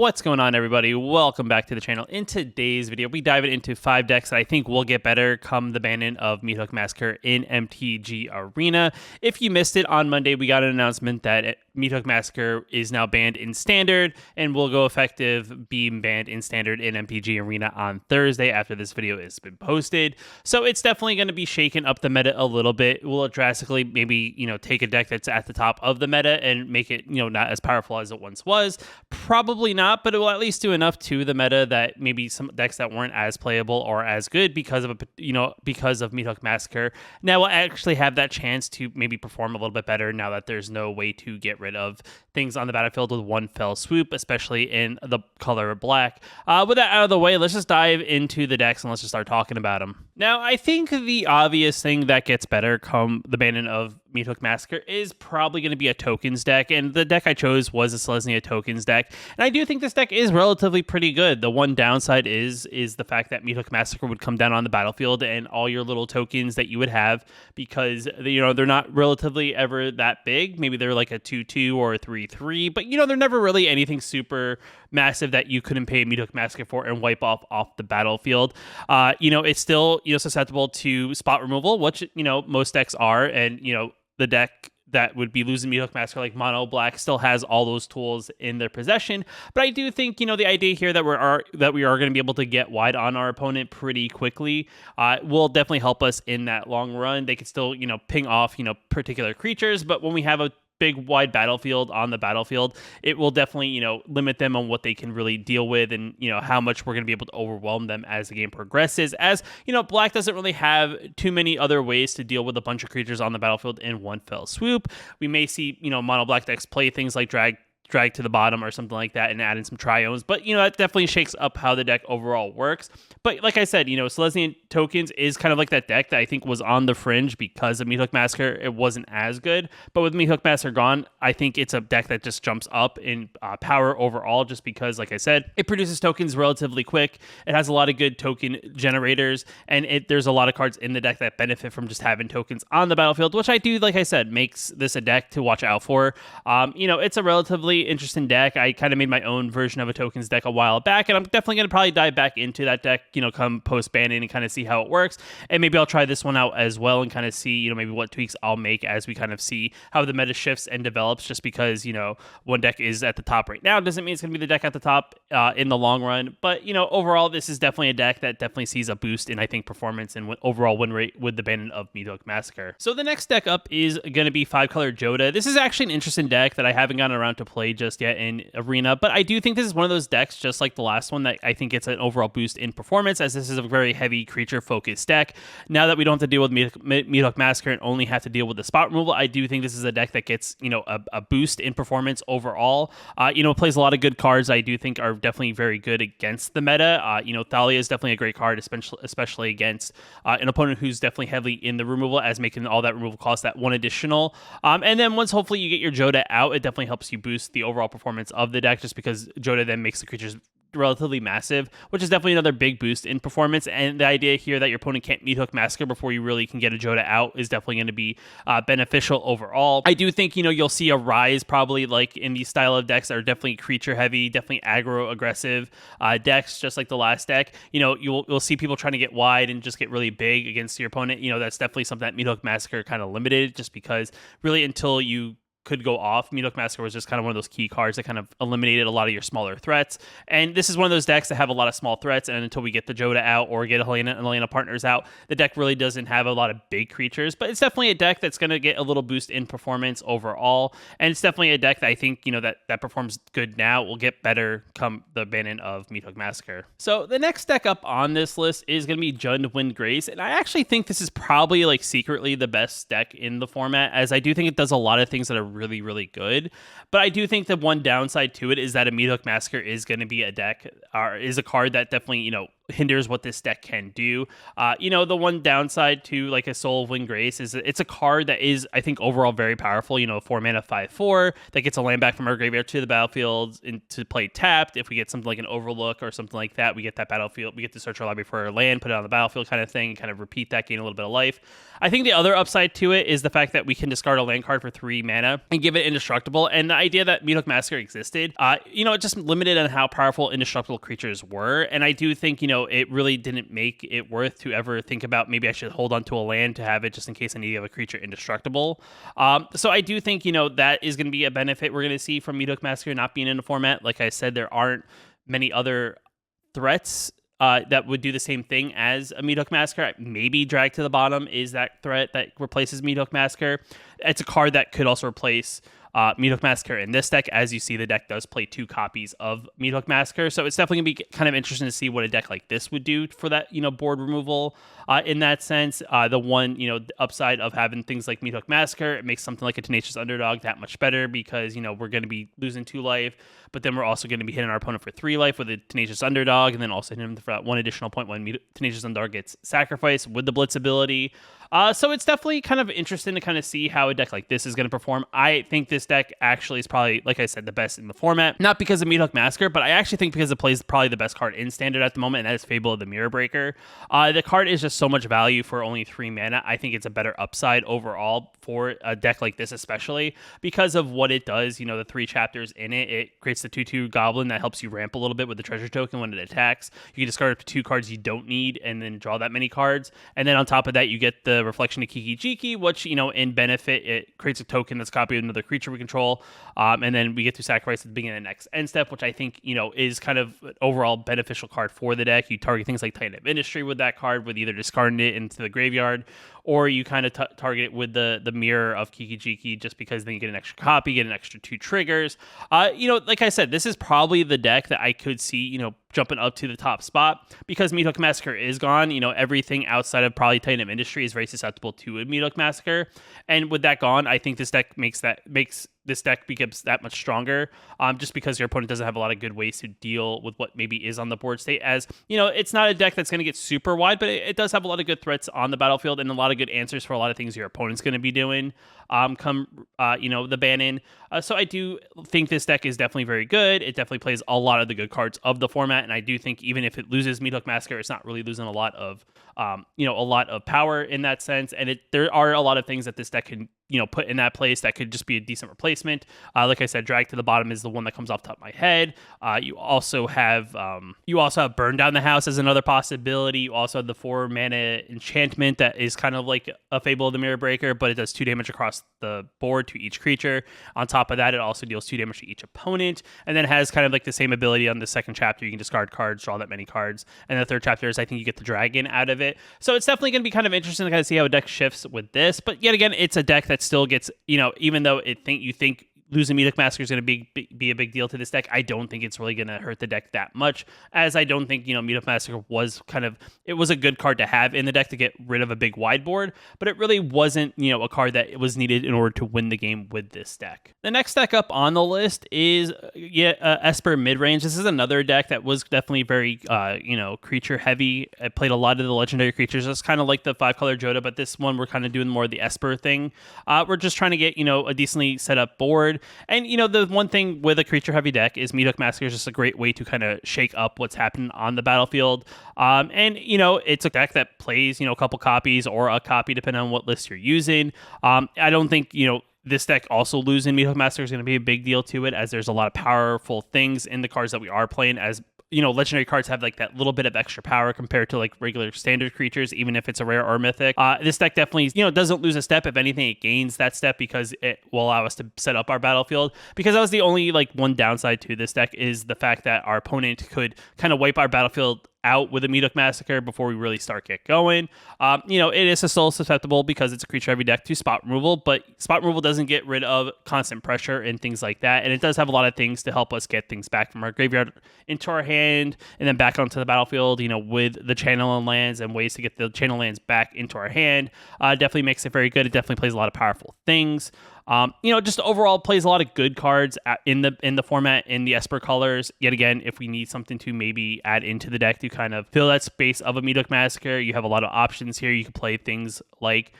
What's going on, everybody? Welcome back to the channel. In today's video, we dive into 5 decks that I think will get better come the banning of Meathook Massacre in MTG Arena. If you missed it, on Monday we got an announcement that Meathook Massacre is now banned in Standard and will go effective being banned in Standard in MTG Arena on Thursday after this video has been posted. So it's definitely going to be shaking up the meta a little bit. Will it drastically maybe, take a deck that's at the top of the meta and make it, not as powerful as it once was? Probably not, but it will at least do enough to the meta that maybe some decks that weren't as playable or as good because of Meathook Massacre now will actually have that chance to maybe perform a little bit better now that there's no way to get rid of things on the battlefield with one fell swoop, especially in the color black. With that out of the way, let's just dive into the decks and let's just start talking about them. Now, I think the obvious thing that gets better come the banning of Meathook Massacre is probably going to be a tokens deck, and the deck I chose was a Selesnya Tokens deck, and I do think this deck is relatively pretty good. The one downside is the fact that Meathook Massacre would come down on the battlefield and all your little tokens that you would have, because they're not relatively ever that big. Maybe they're like a 2/2 or a 3/3, but they're never really anything super massive that you couldn't pay Meathook Massacre for and wipe off the battlefield. It's still susceptible to spot removal, which most decks are, and the deck that would be losing Meathook Massacre like Mono Black still has all those tools in their possession. But I do think the idea here that we are going to be able to get wide on our opponent pretty quickly will definitely help us in that long run. They could still ping off particular creatures, but when we have a big wide battlefield on the battlefield, it will definitely limit them on what they can really deal with, and how much we're going to be able to overwhelm them as the game progresses, as black doesn't really have too many other ways to deal with a bunch of creatures on the battlefield in one fell swoop. We may see mono black decks play things like drag to the bottom or something like that and add in some triomes, but that definitely shakes up how the deck overall works. But like I said, Selesnya Tokens is kind of like that deck that I think was on the fringe because of Meathook Massacre. It wasn't as good, but with Meathook Massacre gone, I think it's a deck that just jumps up in power overall, just because, like I said, it produces tokens relatively quick. It has a lot of good token generators, and there's a lot of cards in the deck that benefit from just having tokens on the battlefield, which I do, like I said, makes this a deck to watch out for. It's a relatively interesting deck. I kind of made my own version of a tokens deck a while back, and I'm definitely going to probably dive back into that deck, come post banning and kind of see how it works. And maybe I'll try this one out as well and kind of see, maybe what tweaks I'll make as we kind of see how the meta shifts and develops. Just because, one deck is at the top right now doesn't mean it's going to be the deck at the top in the long run. But, overall, this is definitely a deck that definitely sees a boost in, I think, performance and overall win rate with the banning of Meathook Massacre. So the next deck up is going to be 5 Color Jodah. This is actually an interesting deck that I haven't gotten around to play just yet in Arena, but I do think this is one of those decks, just like the last one, that I think gets an overall boost in performance, as this is a very heavy creature focused deck. Now that we don't have to deal with Meathook Massacre and only have to deal with the spot removal, I do think this is a deck that gets a boost in performance overall. Plays a lot of good cards I do think are definitely very good against the meta. Thalia is definitely a great card, especially against an opponent who's definitely heavily in the removal, as making all that removal cost that one additional. And then once hopefully you get your Jodah out, it definitely helps you boost the overall performance of the deck, just because Jodah then makes the creatures relatively massive, which is definitely another big boost in performance. And the idea here that your opponent can't Meathook Massacre before you really can get a Jodah out is definitely going to be beneficial overall. I do think you'll see a rise probably like in these style of decks that are definitely creature heavy, definitely aggro aggressive decks, just like the last deck. You'll see people trying to get wide and just get really big against your opponent. That's definitely something that Meathook Massacre kind of limited, just because really until you could go off, Meathook Massacre was just kind of one of those key cards that kind of eliminated a lot of your smaller threats. And this is one of those decks that have a lot of small threats, and until we get the Jodah out or get Helena partners out, the deck really doesn't have a lot of big creatures. But it's definitely a deck that's going to get a little boost in performance overall, and it's definitely a deck that I think that performs good now will get better come the banning of Meathook Massacre. So the next deck up on this list is going to be Jund Windgrace, and I actually think this is probably like secretly the best deck in the format, as I do think it does a lot of things that are really, really good. But I do think the one downside to it is that a Meathook Massacre is going to be a deck, or is a card that definitely, hinders what this deck can do. The one downside to like a Soul of Windgrace is it's a card that is, I think, overall very powerful. 4 mana 5/4 that gets a land back from our graveyard to the battlefield to play tapped. If we get something like an Overlook or something like that, we get that battlefield, we get to search our library for our land, put it on the battlefield kind of thing, kind of repeat that, gain a little bit of life. I think the other upside to it is the fact that we can discard a land card for 3 mana and give it indestructible. And the idea that Meathook Massacre existed, it just limited on how powerful indestructible creatures were. And I do think, it really didn't make it worth to ever think about maybe I should hold on to a land to have it just in case I need to have a creature indestructible. So I do think, that is going to be a benefit we're going to see from Meathook Massacre not being in the format. Like I said, there aren't many other threats that would do the same thing as a Meathook Massacre. Maybe Drag to the Bottom is that threat that replaces Meathook Massacre. It's a card that could also replace Meathook Massacre in this deck. As you see, the deck does play 2 copies of Meathook Massacre, so it's definitely going to be kind of interesting to see what a deck like this would do for that, board removal. In that sense, the one, upside of having things like Meathook Massacre, it makes something like a Tenacious Underdog that much better because, we're going to be losing 2 life, but then we're also going to be hitting our opponent for 3 life with a Tenacious Underdog, and then also hitting him for that 1 additional point when Tenacious Underdog gets sacrificed with the Blitz ability. So it's definitely kind of interesting to kind of see how a deck like this is going to perform. I think this deck actually is probably, like I said, the best in the format. Not because of Meathook Massacre, but I actually think because it plays probably the best card in Standard at the moment, and that is Fable of the Mirror Breaker. The card is just so much value for only 3 mana. I think it's a better upside overall for a deck like this, especially because of what it does. The 3 chapters in it. It creates the 2/2 Goblin that helps you ramp a little bit with the treasure token when it attacks. You can discard up to 2 cards you don't need and then draw that many cards. And then on top of that, you get the Reflection of Kiki Jiki, which, in benefit, it creates a token that's copied of another creature we control. And then we get to sacrifice at the beginning of the next end step, which I think, is kind of an overall beneficial card for the deck. You target things like Titan of Industry with that card, with either discarding it into the graveyard, or you kind of target it with the Mirror of Kiki Jiki, just because then you get an extra copy, get an extra 2 triggers. Like I said, this is probably the deck that I could see, jumping up to the top spot because Meathook Massacre is gone. Everything outside of probably Titan of Industry is very susceptible to a Meathook Massacre. And with that gone, I think this deck makes this deck becomes that much stronger, just because your opponent doesn't have a lot of good ways to deal with what maybe is on the board state. As it's not a deck that's going to get super wide, but it does have a lot of good threats on the battlefield and a lot of good answers for a lot of things your opponent's going to be doing come the ban in. So I do think this deck is definitely very good. It definitely plays a lot of the good cards of the format, and I do think even if it loses Meathook Massacre, it's not really losing a lot of power in that sense. And there are a lot of things that this deck can put in that place that could just be a decent replacement. Like I said, Drag to the Bottom is the one that comes off the top of my head. You also have Burn Down the House as another possibility. You also have the 4 mana enchantment that is kind of like a Fable of the Mirror Breaker, but it does 2 damage across the board to each creature. On top of that, it also deals 2 damage to each opponent, and then has kind of like the same ability on the second chapter. You can discard cards, draw that many cards, and the third chapter is I think you get the dragon out of it. So it's definitely going to be kind of interesting to kind of see how a deck shifts with this. But yet again, it's a deck that still gets, even though you think losing Meathook Massacre is going to be a big deal to this deck, I don't think it's really going to hurt the deck that much, as I don't think, Meathook Massacre it was a good card to have in the deck to get rid of a big wide board, but it really wasn't, a card that was needed in order to win the game with this deck. The next deck up on the list is Esper Midrange. This is another deck that was definitely very, creature heavy. It played a lot of the legendary creatures. It's kind of like the 5-color Jodah, but this one we're kind of doing more of the Esper thing. We're just trying to get, a decently set up board. And, the one thing with a creature-heavy deck is Meathook Massacre is just a great way to kind of shake up what's happening on the battlefield. It's a deck that plays, a couple copies or a copy, depending on what list you're using. I don't think, this deck also losing Meathook Massacre is going to be a big deal to it, as there's a lot of powerful things in the cards that we are playing, as legendary cards have like that little bit of extra power compared to like regular standard creatures, even if it's a rare or mythic. This deck definitely, doesn't lose a step. If anything, it gains that step because it will allow us to set up our battlefield. Because that was the only one downside to this deck, is the fact that our opponent could kind of wipe our battlefield out with a Meathook Massacre before we really get going. It is still susceptible because it's a creature heavy deck to spot removal, but spot removal doesn't get rid of constant pressure and things like that. And it does have a lot of things to help us get things back from our graveyard into our hand and then back onto the battlefield, with the channel and lands and ways to get the channel lands back into our hand. Definitely makes it very good. It definitely plays a lot of powerful things. Just overall plays a lot of good cards in the format, in the Esper colors. Yet again, if we need something to maybe add into the deck to kind of fill that space of a Meathook Massacre, you have a lot of options here. You can play things like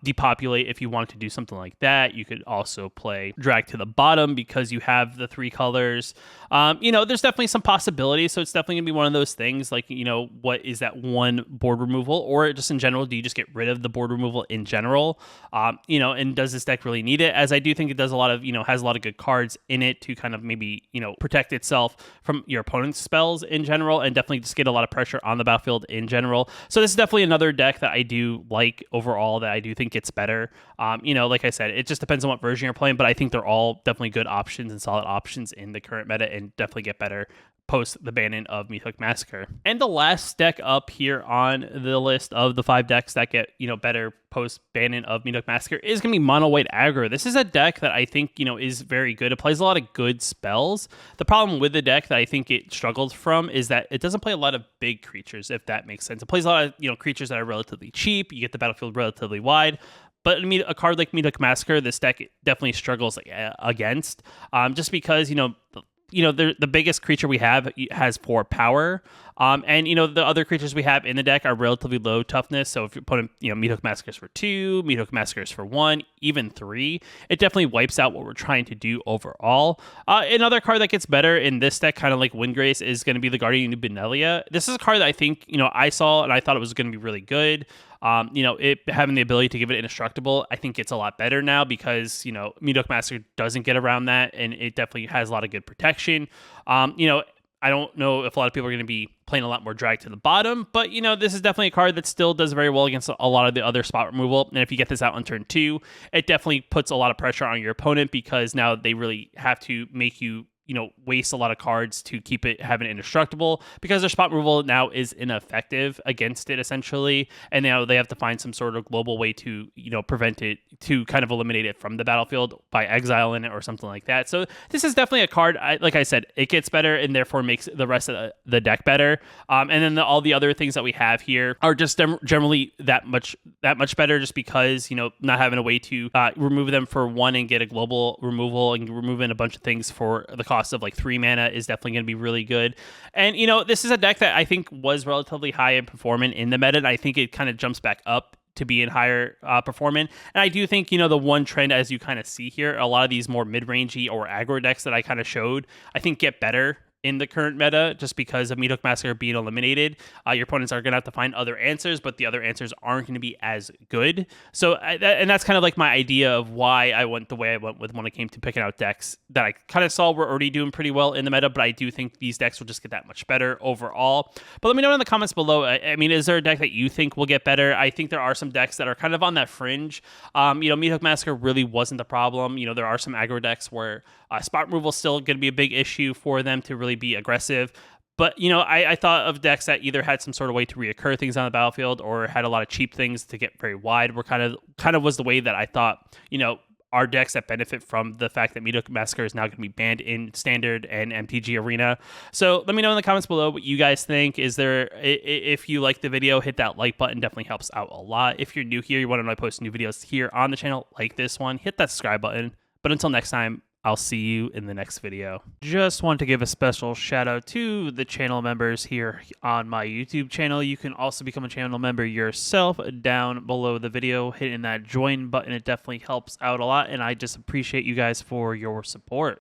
depopulate if you wanted to do something like that. You could also play drag to the bottom because you have the 3 colors. There's definitely some possibilities. So it's definitely gonna be one of those things like, what is that one board removal, or just in general, do you just get rid of the board removal in general? And does this deck really need it? As I do think it does a lot of, has a lot of good cards in it to kind of maybe, protect itself from your opponent's spells in general, and definitely just get a lot of pressure on the battlefield in general. So this is definitely another deck that I do like overall, that I do think gets better. Like I said, it just depends on what version you're playing, but I think they're all definitely good options and solid options in the current meta, and definitely get better post the banning of Meathook Massacre. And the last deck up here on the list of the 5 decks that get, better post banning of Meathook Massacre is going to be Mono White Aggro. This is a deck that I think, is very good. It plays a lot of good spells. The problem with the deck that I think it struggles from is that it doesn't play a lot of big creatures, if that makes sense. It plays a lot of, creatures that are relatively cheap. You get the battlefield relatively wide. But a card like Meathook Massacre, this deck definitely struggles against, just because, the biggest creature we have has 4 power. And the other creatures we have in the deck are relatively low toughness. So if you're putting, Meathook Massacres for 2, Meathook Massacres for 1, even 3, it definitely wipes out what we're trying to do overall. Another card that gets better in this deck, kind of like Windgrace, is going to be the Guardian of Benelia. This is a card that I think, I saw and I thought it was going to be really good. It having the ability to give it indestructible, I think it's a lot better now because, Meathook Massacre doesn't get around that, and it definitely has a lot of good protection. I don't know if a lot of people are going to be playing a lot more drag to the bottom, but, this is definitely a card that still does very well against a lot of the other spot removal. And if you get this out on turn 2, it definitely puts a lot of pressure on your opponent, because now they really have to make you, waste a lot of cards to keep it having indestructible, because their spot removal now is ineffective against it essentially, and now they have to find some sort of global way to prevent it, to kind of eliminate it from the battlefield by exiling it or something like that. So this is definitely a card, like I said, it gets better and therefore makes the rest of the deck better. And then all the other things that we have here are just generally that much better, just because not having a way to remove them for 1 and get a global removal, and removing a bunch of things for the cost of like 3 mana is definitely going to be really good. And this is a deck that I think was relatively high in performing in the meta, and I think it kind of jumps back up to be in higher performing. And I do think, the one trend, as you kind of see here, a lot of these more mid-rangey or aggro decks that I kind of showed, I think get better in the current meta, just because of Meathook Massacre being eliminated. Your opponents are going to have to find other answers, but the other answers aren't going to be as good. So, and that's kind of like my idea of why I went the way I went with when it came to picking out decks that I kind of saw were already doing pretty well in the meta, but I do think these decks will just get that much better overall. But let me know in the comments below, is there a deck that you think will get better? I think there are some decks that are kind of on that fringe. Meathook Massacre really wasn't the problem. There are some aggro decks where spot removal is still going to be a big issue for them to really be aggressive. But, I thought of decks that either had some sort of way to reoccur things on the battlefield, or had a lot of cheap things to get very wide, were kind of was the way that I thought, are decks that benefit from the fact that Meathook Massacre is now going to be banned in Standard and MTG Arena. So let me know in the comments below what you guys think. If you like the video, hit that like button, definitely helps out a lot. If you're new here, you want to know I post new videos here on the channel like this one, hit that subscribe button. But until next time, I'll see you in the next video. Just want to give a special shout out to the channel members here on my YouTube channel. You can also become a channel member yourself down below the video, hitting that join button. It definitely helps out a lot, and I just appreciate you guys for your support.